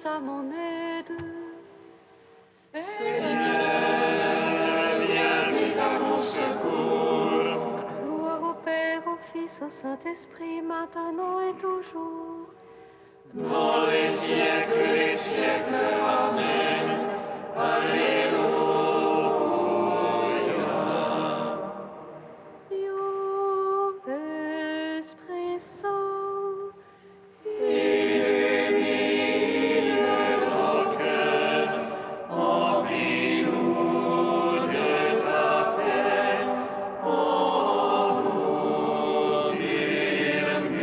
à mon aide. Seigneur, viens vite à mon secours. Gloire au Père, au Fils, au Saint-Esprit, maintenant et toujours. Dans les siècles des siècles. Amen. Alléluia. Yo, Esprit Saint, Illumine nos cœurs, emplis-nous de ta paix. En nous murmure,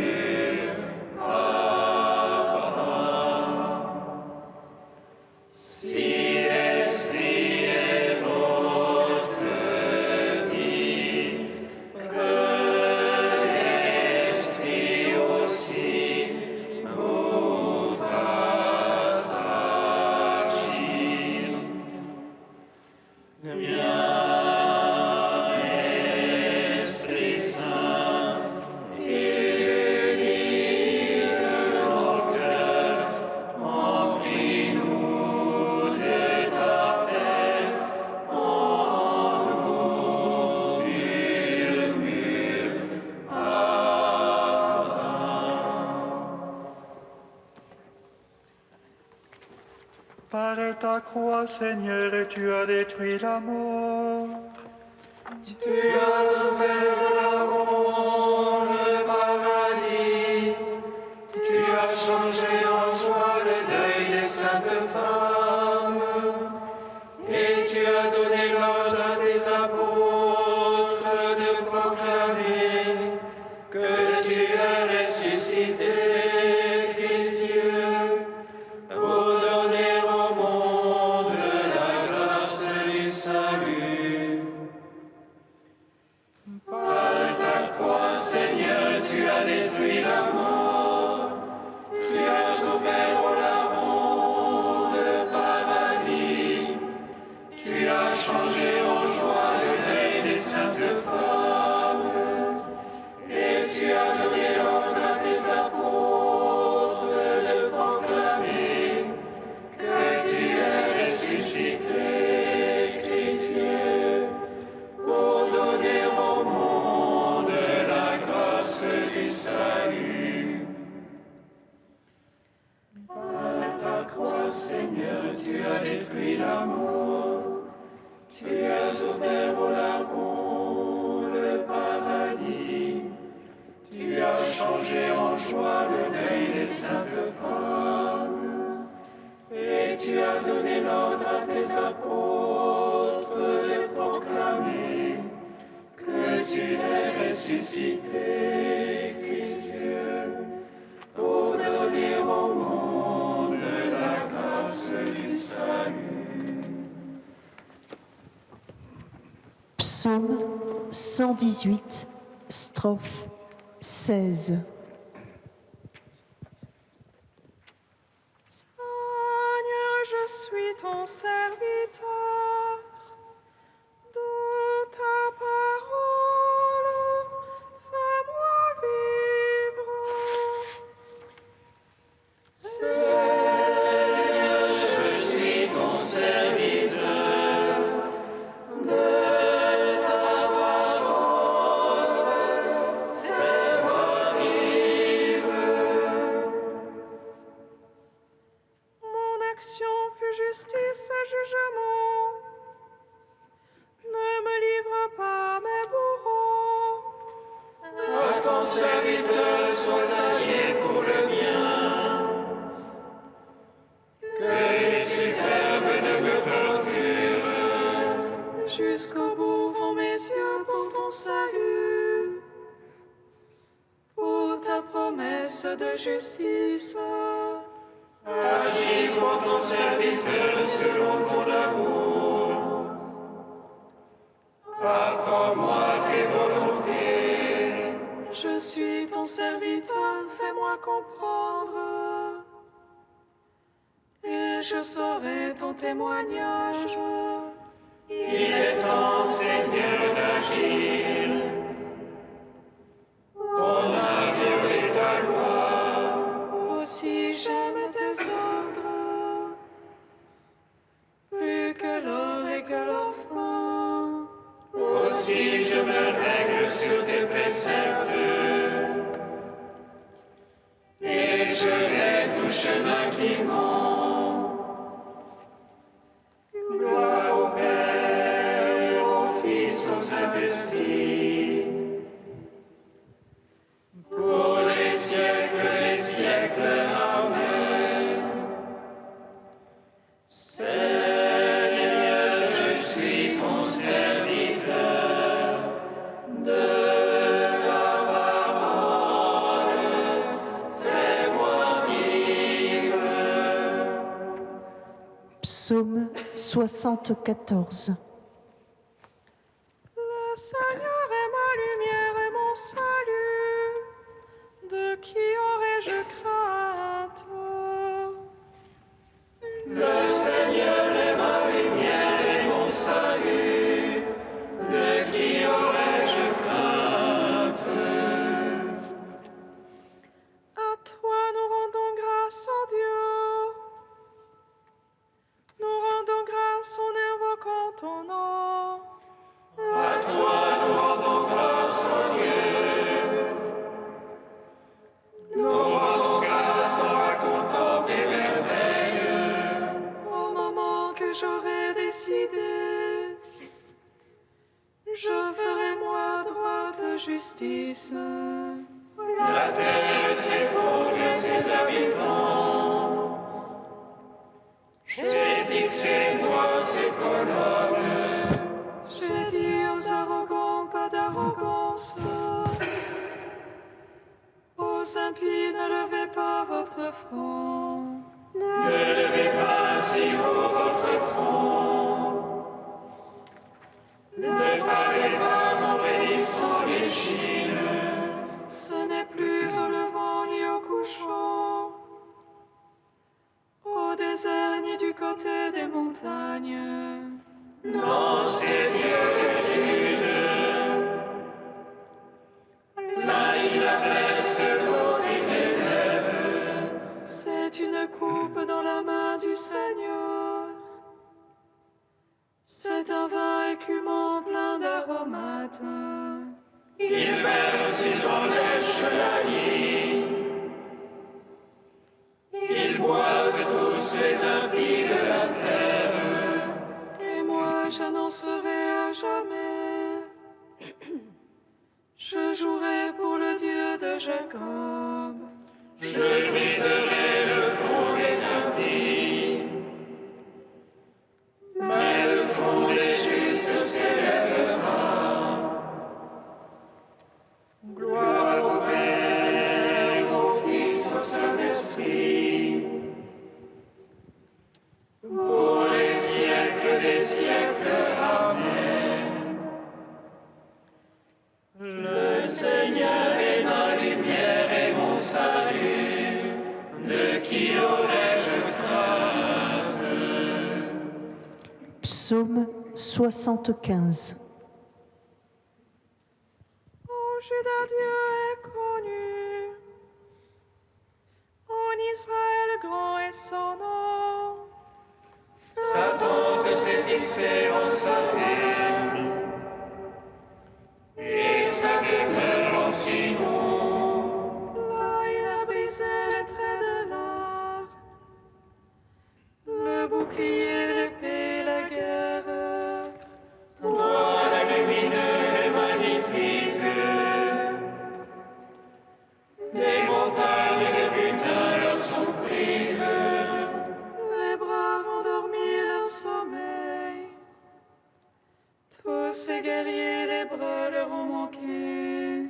Abba. Si l'Esprit est votre vie, que l'Esprit aussi vous fasse agir. Viens, Esprit Saint, illumine nos cœurs, emplis-nous de ta paix. En nous murmure, Abba. Par ta croix, Seigneur, tu as détruit la mort. Tu as ouvert la ronde, le paradis. Tu as changé en joie le deuil des saintes femmes. Et tu as donné l'ordre à tes apôtres de proclamer que tu as ressuscité, Christ Dieu, pour donner au monde la grâce du salut. Par ta croix, Seigneur, tu as détruit la mort. Tu as ouvert au larron le paradis. Tu as changé en joie le deuil des saintes femmes. Et tu as donné l'ordre à tes apôtres de proclamer que tu es ressuscité, Christ Dieu, pour donner au monde la grâce du salut. Par ta croix, Seigneur, tu as détruit la mort. Tu as ouvert au larron le paradis. Tu as changé en joie le deuil des saintes femmes. Et tu as donné l'ordre à tes apôtres de proclamer que tu es ressuscité, Christ Dieu, pour donner au monde la grâce du salut. Psaume 118, strophe 16. Seigneur, je suis ton serviteur. De ta parole, fais-moi vivre. Seigneur, je suis ton serviteur. De ta parole, fais-moi vivre. Mon action fut justice et jugement. Ne me livre pas mes bourreaux. À ton serviteur sois allié pour le bien. Que les superbes ne me torturent. Jusqu'au bout vont mes yeux pour ton salut. Pour ta promesse de justice. Agis pour ton serviteur selon ton amour. Apprends-moi tes volontés. Je suis ton serviteur, fais-moi comprendre. Et je saurai ton témoignage. Il est temps, Seigneur, d'agir. On a violé ta loi. Aussi j'aime tes ordres. je me règle sur tes préceptes. Et je hais tout chemin qui mène. Gloire au Père, au Fils, au Saint-Esprit, pour les siècles des siècles. Amen. Seigneur, je suis ton serviteur, de ta parole, fais-moi vivre. Psaume 74. Le Seigneur est ma lumière et mon salut. De qui aurais-je crainte? Le Seigneur est ma lumière et mon salut, de qui aurais-je crainte? À toi nous rendons grâce, ô Dieu. Nous rendons grâce en invoquant ton nom. À toi nous rendons grâce, ô Dieu. Nous rendons grâce en racontant tes merveilles. Au moment que j'aurai décidé, je ferai moi droite justice. La terre s'effondre de ses habitants. J'ai fixé moi ses colonnes. J'ai dit aux arrogants, pas d'arrogance. Aux impies, ne levez pas votre front. Ne levez pas si haut votre front. Ne parlez pas en bénissant l'Échine. Ce n'est plus au levant ni au couchant, au désert ni du côté des montagnes. Non, c'est Dieu le juge. L'un il abaisse, l'autre il élève. C'est une coupe dans la main du Seigneur. C'est un vin écumant plein d'aromates. Il verse, ils enlèchent la lie. Ils boivent tous les impies de la terre. Et moi j'annoncerai à jamais. Je jouerai pour le Dieu de Jacob. Je briserai le front des impies. Mais le front des justes s'élèvera. Gloire au Père, au Fils, au Saint-Esprit, pour les siècles des siècles. Amen. Le Seigneur est ma lumière et mon salut, de qui aurais-je crainte? Psaume 75. Au Juda, Dieu est connu. En Israël, grand est son nom. Sa tente s'est fixée en Salem, et sa demeure en Sion. Là, il a brisé les traits de l'art, le bouclier, l'épée, la guerre. Toi, la lumineux et magnifique, des montagnes et des butins leur sont prises. Les braves ont dormi leur sommeil. Tous ces guerriers, les bras leur ont manqué.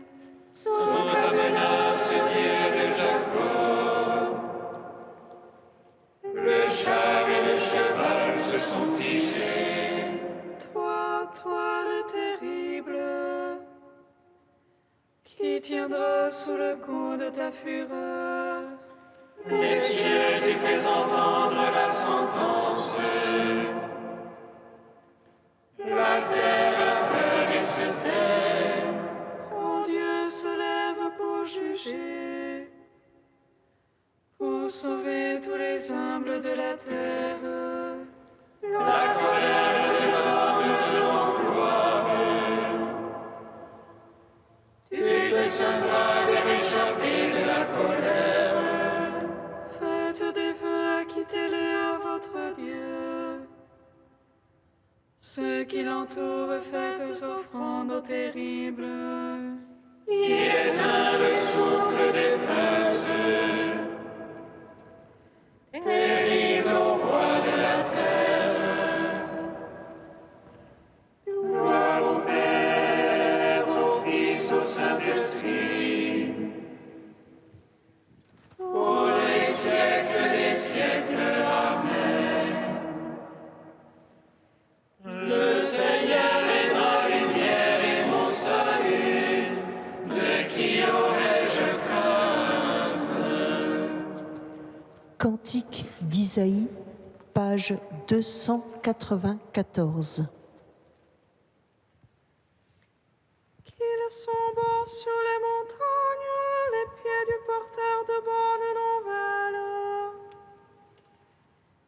Sous ta menace, Dieu de Jacob, le char et le cheval se sont figés. Toi le terrible, qui tiendra sous le coup de ta fureur. Des cieux, tu fais entendre la sentence. La terre a peur et se tait. Quand Dieu se lève pour juger, pour sauver tous les humbles de la terre. La colère de l'homme se emploie. descendra des réchappés de la colère. Faites des vœux, acquittez-les à votre Dieu. Ceux qui l'entourent, faites offrandes terribles. Qui éteint le souffle des princes. Terrible au roi de la terre. Gloire au Père, au Fils, au Saint-Esprit. Pour les siècles des siècles. Amen. Le Seigneur est ma lumière et mon salut. De qui aurais-je crainte? Cantique d'Isaïe, page 294. Qu'ils sont bons sur les montagnes, les pieds du porteur de bonnes nouvelles,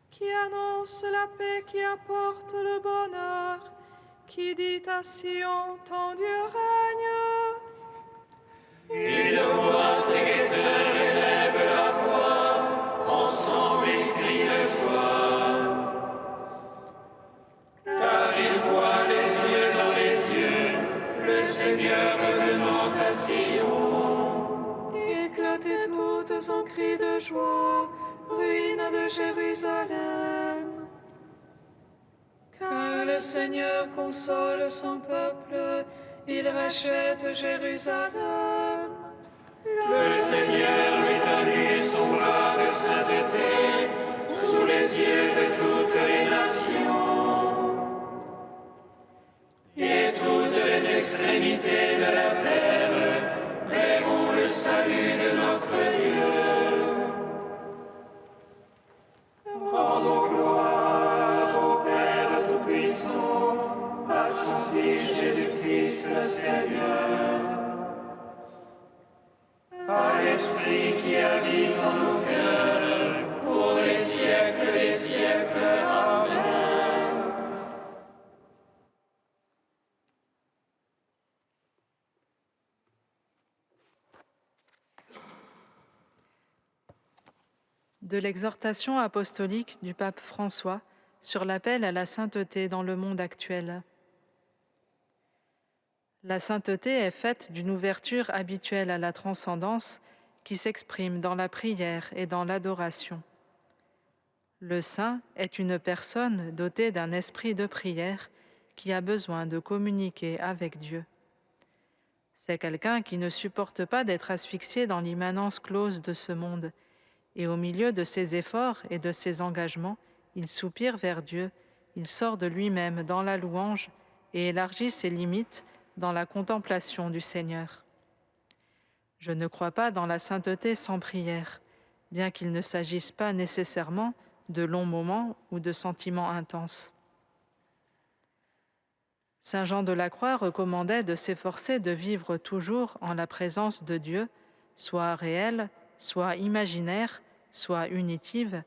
qui annonce la paix, qui apporte le bonheur, qui dit à Sion, ton Dieu règne. Une voix guetteurs élève la voix, ensemble ils crient de joie. Car ils voient les yeux dans les yeux, le Seigneur revenant à Sion. Éclatez toutes en cris de joie, ruines de Jérusalem. Car le Seigneur console son peuple, il rachète Jérusalem. Le Seigneur lui tenu son bras de sainteté, sous les yeux de toutes les nations. Et toutes les extrémités de la terre verront le salut de notre Dieu. Rendons gloire au Père Tout-Puissant, à son Fils Jésus-Christ le Seigneur, à l'Esprit qui habite en nos cœurs, pour les siècles des siècles. Amen. De l'exhortation apostolique du pape François sur l'appel à la sainteté dans le monde actuel. La sainteté est faite d'une ouverture habituelle à la transcendance qui s'exprime dans la prière et dans l'adoration. Le saint est une personne dotée d'un esprit de prière qui a besoin de communiquer avec Dieu. C'est quelqu'un qui ne supporte pas d'être asphyxié dans l'immanence close de ce monde, et au milieu de ses efforts et de ses engagements, il soupire vers Dieu, il sort de lui-même dans la louange et élargit ses limites dans la contemplation du Seigneur. Je ne crois pas dans la sainteté sans prière, bien qu'il ne s'agisse pas nécessairement de longs moments ou de sentiments intenses. Saint Jean de la Croix recommandait de s'efforcer de vivre toujours en la présence de Dieu, soit réelle, soit imaginaire, soit unitive,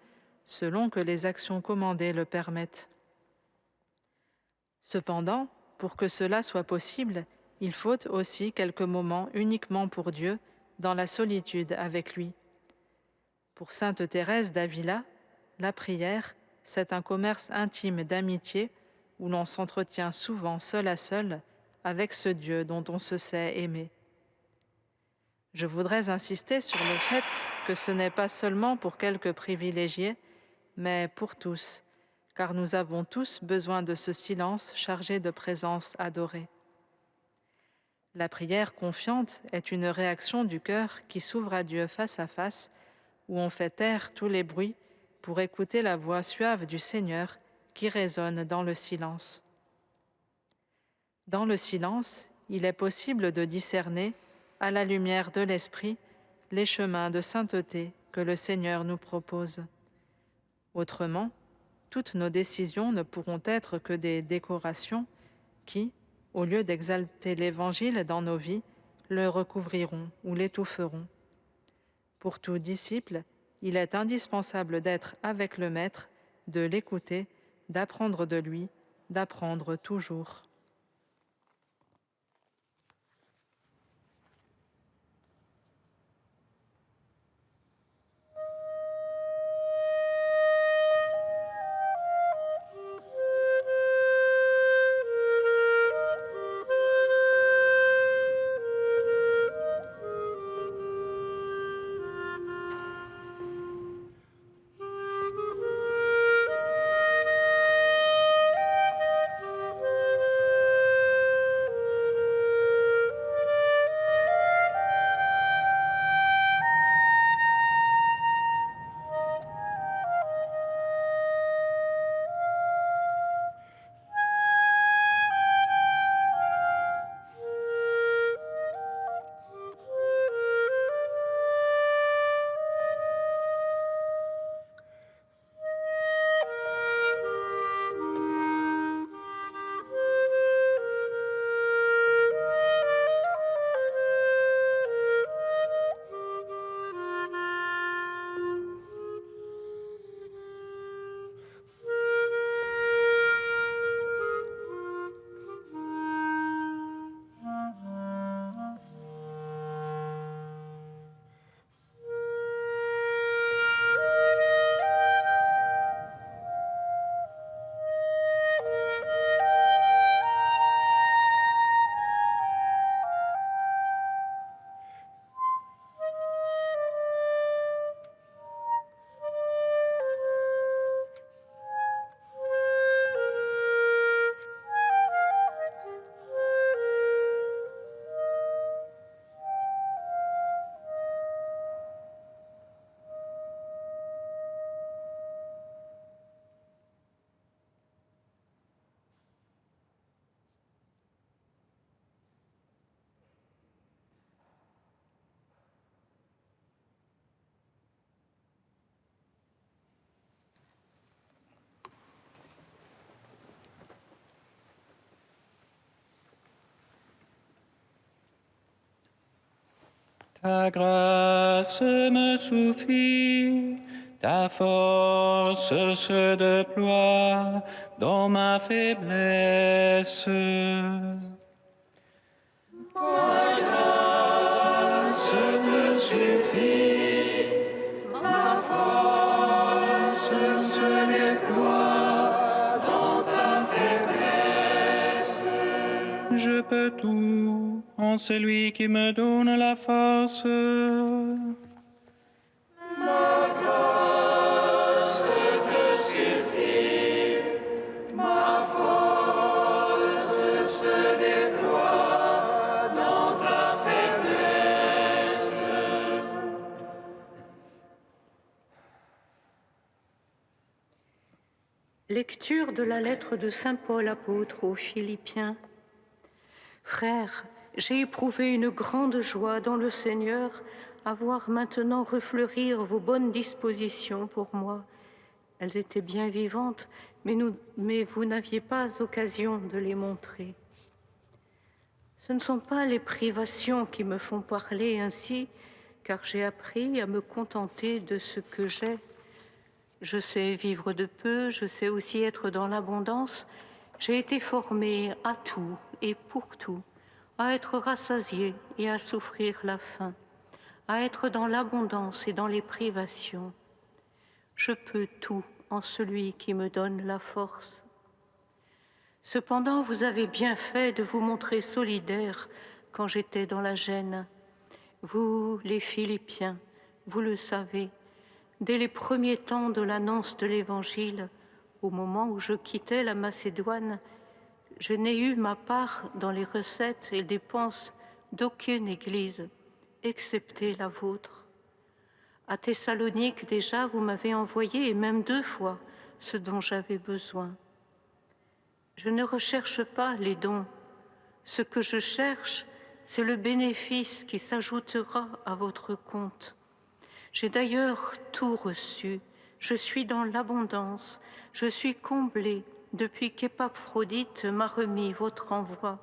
selon que les actions commandées le permettent. Cependant, pour que cela soit possible, il faut aussi quelques moments uniquement pour Dieu, dans la solitude avec lui. Pour sainte Thérèse d'Avila, la prière, c'est un commerce intime d'amitié où l'on s'entretient souvent seul à seul avec ce Dieu dont on se sait aimé. Je voudrais insister sur le fait que ce n'est pas seulement pour quelques privilégiés, mais pour tous, car nous avons tous besoin de ce silence chargé de présence adorée. La prière confiante est une réaction du cœur qui s'ouvre à Dieu face à face, où on fait taire tous les bruits pour écouter la voix suave du Seigneur qui résonne dans le silence. Dans le silence, il est possible de discerner, à la lumière de l'Esprit, les chemins de sainteté que le Seigneur nous propose. Autrement, toutes nos décisions ne pourront être que des décorations qui, au lieu d'exalter l'Évangile dans nos vies, le recouvriront ou l'étoufferont. Pour tout disciple, il est indispensable d'être avec le Maître, de l'écouter, d'apprendre de lui, d'apprendre toujours. Ta grâce me suffit, ta force se déploie dans ma faiblesse. Ta grâce te suffit, ma force se déploie dans ta faiblesse. Je peux tout en celui qui me donne la force. Ma grâce te suffit, ma force se déploie dans ta faiblesse. Lecture de la lettre de Saint Paul apôtre aux Philippiens. Frères, j'ai éprouvé une grande joie dans le Seigneur à voir maintenant refleurir vos bonnes dispositions pour moi. Elles étaient bien vivantes, mais vous n'aviez pas occasion de les montrer. Ce ne sont pas les privations qui me font parler ainsi, car j'ai appris à me contenter de ce que j'ai. Je sais vivre de peu, je sais aussi être dans l'abondance. J'ai été formée à tout et pour tout, à être rassasiée et à souffrir la faim, à être dans l'abondance et dans les privations. Je peux tout en celui qui me donne la force. Cependant, vous avez bien fait de vous montrer solidaires quand j'étais dans la gêne. Vous, les Philippiens, vous le savez, dès les premiers temps de l'annonce de l'Évangile, au moment où je quittais la Macédoine, je n'ai eu ma part dans les recettes et dépenses d'aucune église, excepté la vôtre. À Thessalonique, déjà, vous m'avez envoyé, et même 2 fois, ce dont j'avais besoin. Je ne recherche pas les dons. Ce que je cherche, c'est le bénéfice qui s'ajoutera à votre compte. J'ai d'ailleurs tout reçu. Je suis dans l'abondance. Je suis comblée depuis qu'Épaphrodite m'a remis votre envoi.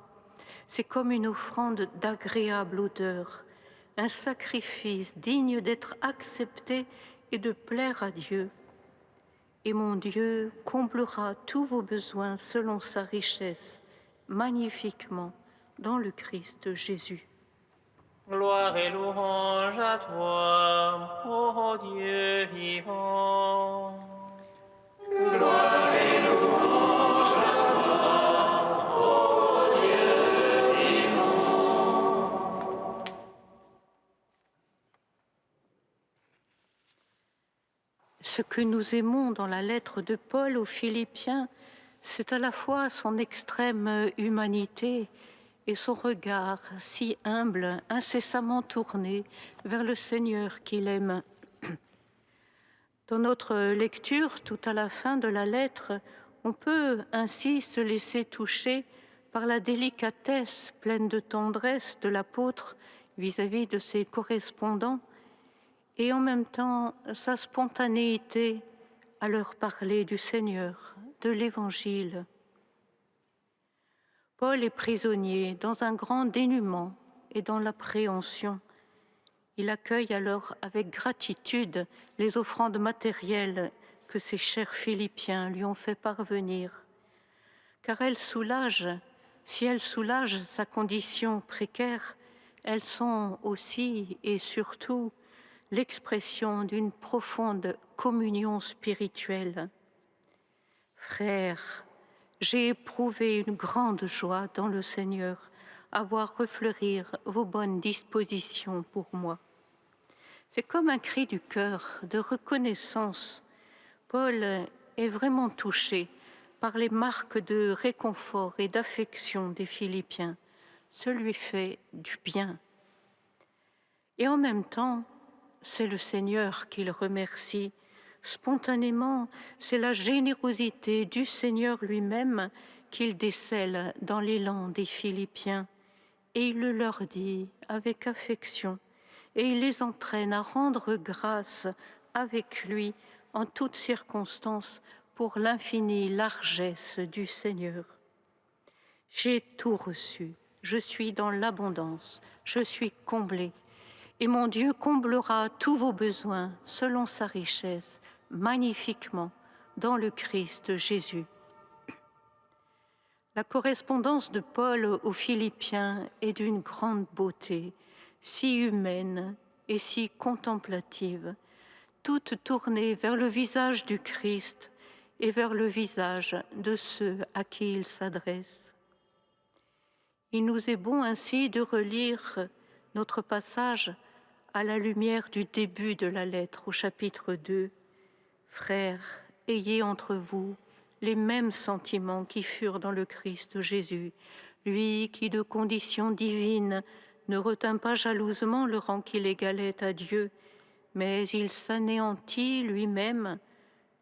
C'est comme une offrande d'agréable odeur, un sacrifice digne d'être accepté et de plaire à Dieu. Et mon Dieu comblera tous vos besoins selon sa richesse, magnifiquement, dans le Christ Jésus. Gloire et louange à toi, ô Dieu vivant. Gloire et louange à toi, ô Dieu vivant. Ce que nous aimons dans la lettre de Paul aux Philippiens, c'est à la fois son extrême humanité et son regard si humble, incessamment tourné vers le Seigneur qu'il aime. Dans notre lecture, tout à la fin de la lettre, on peut ainsi se laisser toucher par la délicatesse pleine de tendresse de l'apôtre vis-à-vis de ses correspondants et en même temps sa spontanéité à leur parler du Seigneur, de l'Évangile. Paul est prisonnier dans un grand dénuement et dans l'appréhension. Il accueille alors avec gratitude les offrandes matérielles que ses chers Philippiens lui ont fait parvenir, car elles soulagent, si elles soulagent sa condition précaire, elles sont aussi et surtout l'expression d'une profonde communion spirituelle. Frères, j'ai éprouvé une grande joie dans le Seigneur à voir refleurir vos bonnes dispositions pour moi. C'est comme un cri du cœur de reconnaissance. Paul est vraiment touché par les marques de réconfort et d'affection des Philippiens. Ce lui fait du bien. Et en même temps, c'est le Seigneur qu'il remercie. Spontanément, c'est la générosité du Seigneur lui-même qu'il décèle dans l'élan des Philippiens. Et il le leur dit avec affection, et il les entraîne à rendre grâce avec lui en toutes circonstances pour l'infinie largesse du Seigneur. J'ai tout reçu, je suis dans l'abondance, je suis comblée, Et mon Dieu comblera tous vos besoins selon sa richesse, magnifiquement, dans le Christ Jésus. La correspondance de Paul aux Philippiens est d'une grande beauté, si humaine et si contemplative, toute tournée vers le visage du Christ et vers le visage de ceux à qui il s'adresse. Il nous est bon ainsi de relire notre passage à la lumière du début de la lettre au chapitre 2. Frères, ayez entre vous les mêmes sentiments qui furent dans le Christ Jésus, lui qui de condition divine ne retint pas jalousement le rang qui l'égalait à Dieu, mais il s'anéantit lui-même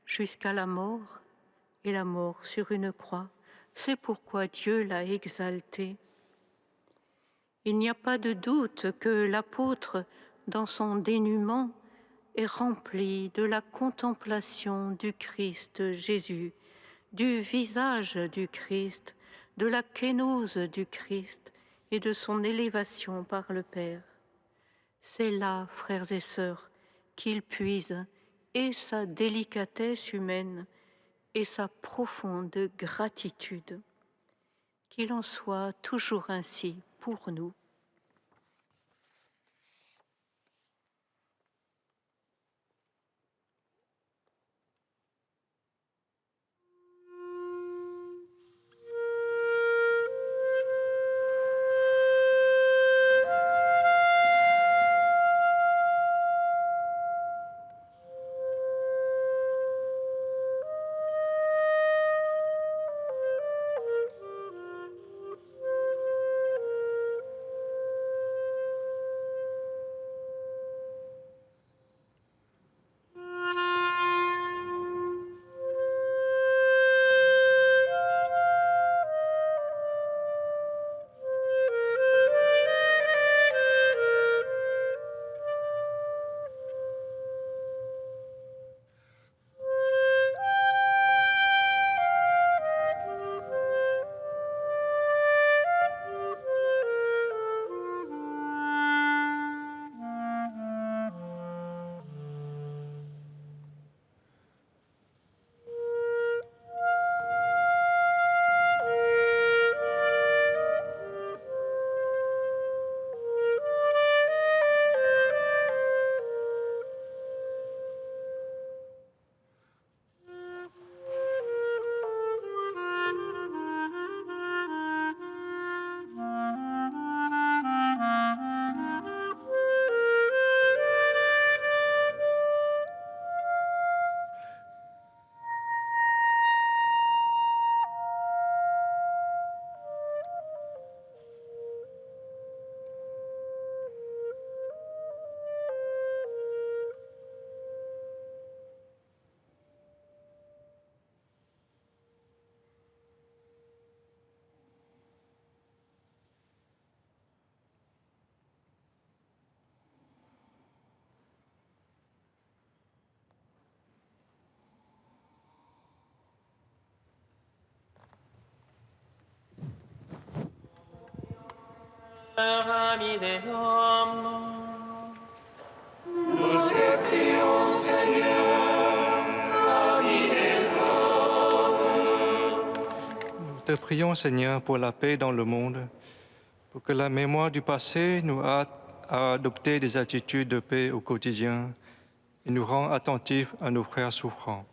jusqu'à la mort, et la mort sur une croix. C'est pourquoi Dieu l'a exalté. Il n'y a pas de doute que l'apôtre, dans son dénûment, est rempli de la contemplation du Christ Jésus, du visage du Christ, de la kénose du Christ et de son élévation par le Père. C'est là, frères et sœurs, qu'il puise et sa délicatesse humaine et sa profonde gratitude. Qu'il en soit toujours ainsi pour nous. Ami des hommes, Nous te prions, Seigneur, ami des hommes. Nous te prions, Seigneur, pour la paix dans le monde, pour que la mémoire du passé nous hâte à adopter des attitudes de paix au quotidien et nous rend attentifs à nos frères souffrants.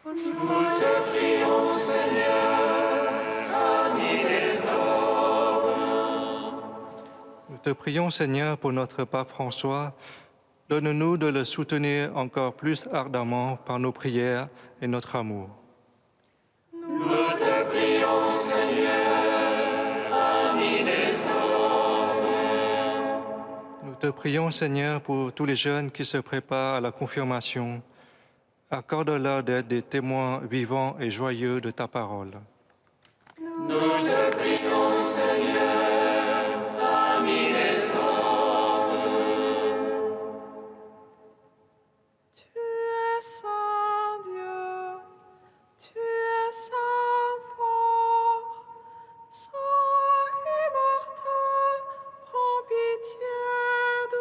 Nous te prions, Seigneur, ami des hommes. Nous te prions, Seigneur, pour notre pape François. Donne-nous de le soutenir encore plus ardemment par nos prières et notre amour. Nous te prions, Seigneur, ami des hommes. Nous te prions, Seigneur, pour tous les jeunes qui se préparent à la confirmation. Accorde-leur d'être des témoins vivants et joyeux de ta parole. Nous te prions, Seigneur, ami des hommes. Tu es saint Dieu, tu es saint fort, saint immortel, prends pitié de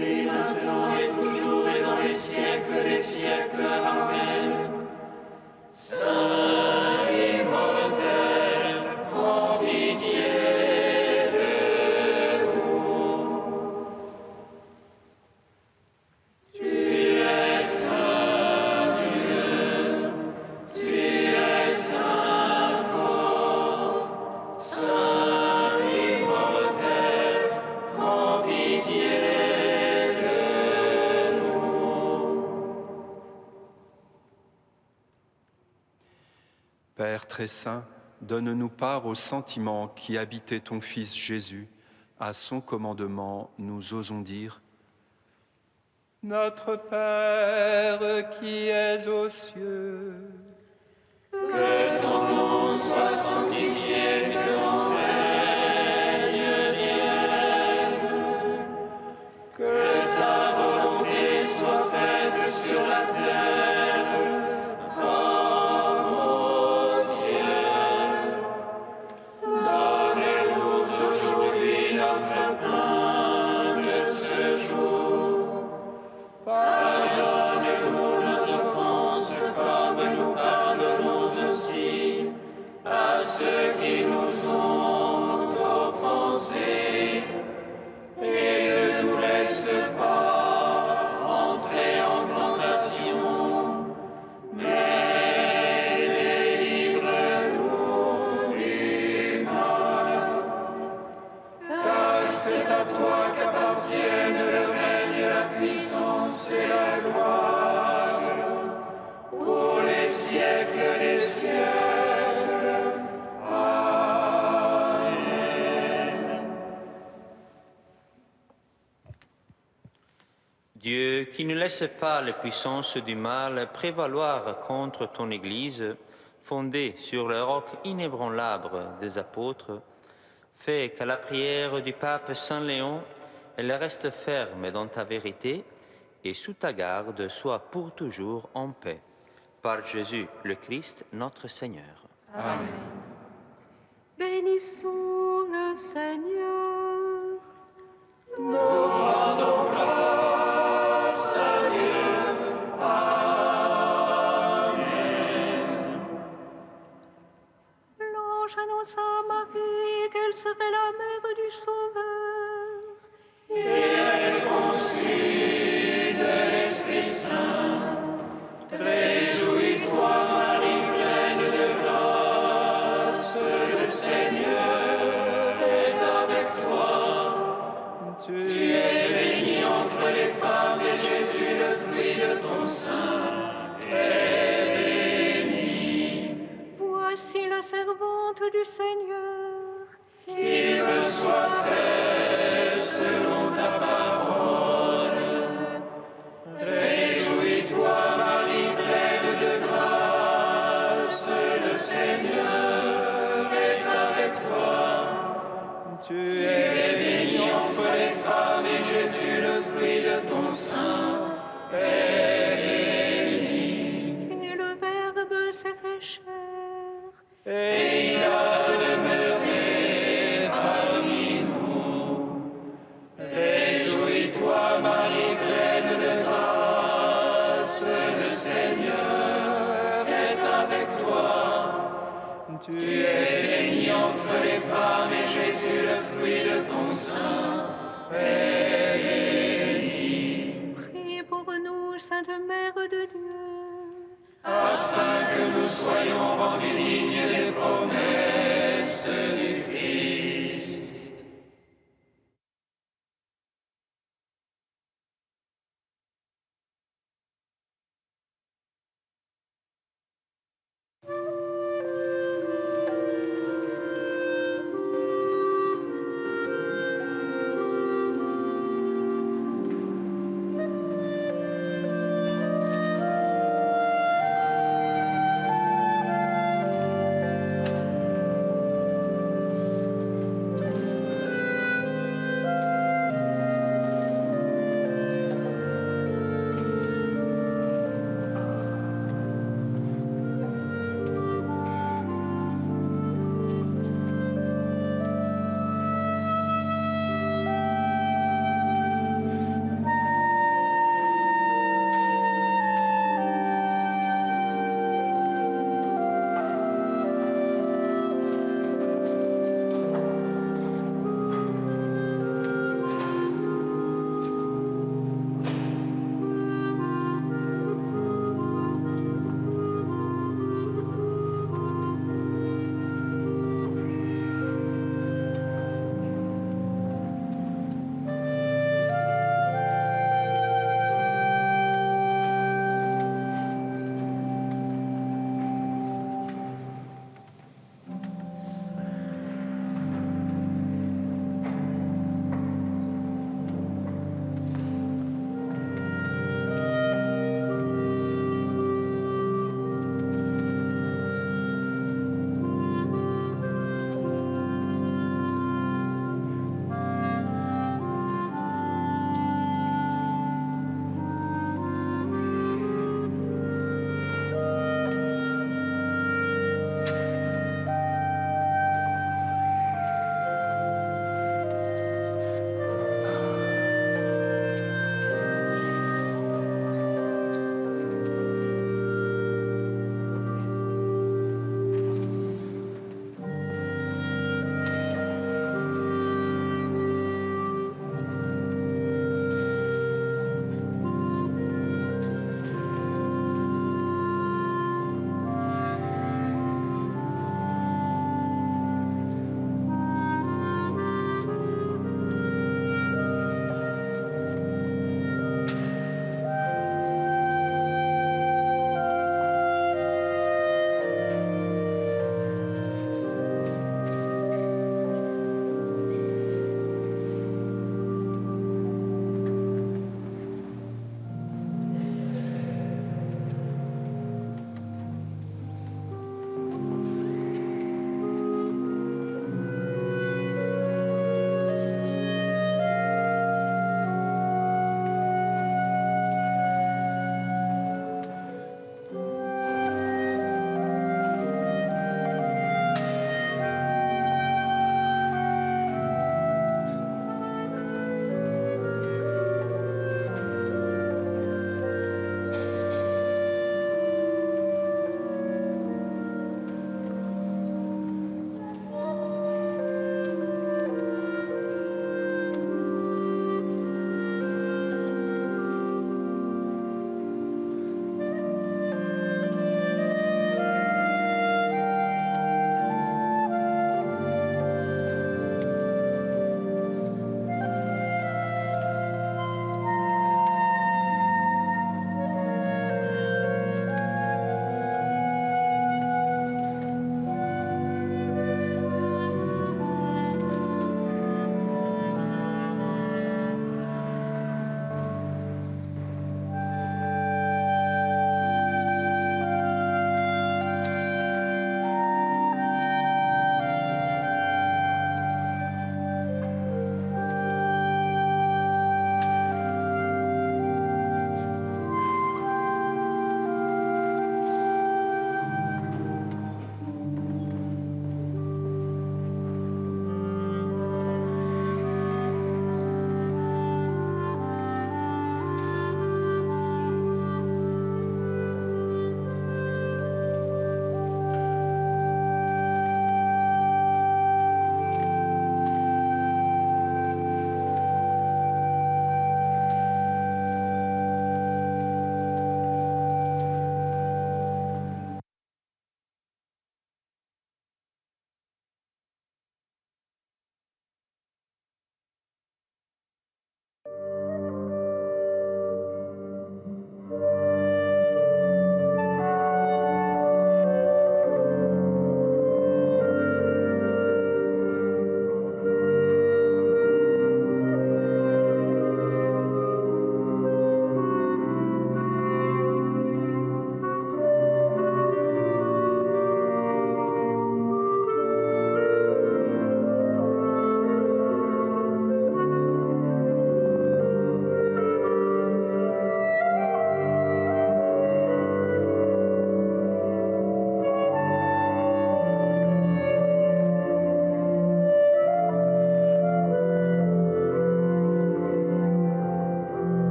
prie maintenant et toujours et dans les siècles des siècles. Amen. Saint immortel, prends pitié de nous. Tu es saint Dieu, tu es saint fort, saint immortel, prends pitié de nous. Père très saint, donne-nous part aux sentiments qui habitaient ton Fils Jésus. À son commandement, nous osons dire: Notre Père qui es aux cieux, Que ton nom soit sanctifié, que ton règne vienne, que ta volonté soit faite sur la terre comme au ciel. Donne-nous aujourd'hui notre pain de ce jour. Pardonne-nous nos offenses comme nous pardonnons aussi à ceux qui nous ont offensés. Et ne nous laisse pas entrer en tentation, mais délivre-nous du mal. Car c'est à toi qu'appartiennent le règne, la puissance et la gloire, pour les siècles des siècles. Dieu, qui ne laisse pas les puissances du mal prévaloir contre ton Église, fondée sur le roc inébranlable des apôtres, fais qu'à la prière du pape Saint Léon, elle reste ferme dans ta vérité et sous ta garde soit pour toujours en paix. Par Jésus le Christ, notre Seigneur. Amen. Bénissons le Seigneur. Nous rendons grâce à Dieu. Amen. L'ange annonça à Marie qu'elle serait la mère du Sauveur. Et elle conçut de l'Esprit Saint. Réjouis-toi, Marie, pleine de grâce, le Seigneur est avec toi. Tu es bénie entre les femmes et Jésus, le fruit de ton sein, est béni. Voici la servante du Seigneur. Qu'il me soit fait selon ta parole. Réjouis-toi, Marie, pleine de grâce, le Seigneur est avec toi. Tu es bénie entre les femmes et Jésus, le fruit de ton sein, est béni. Et le Verbe s'est fait chair. Et il a demeuré parmi nous. Réjouis-toi, Marie, pleine de grâce, le Seigneur est avec toi. Tu es bénie entre les femmes et Jésus, le fruit de ton sein, est béni. Priez pour nous, Sainte Mère de Dieu. Afin que nous soyons rendus dignes des promesses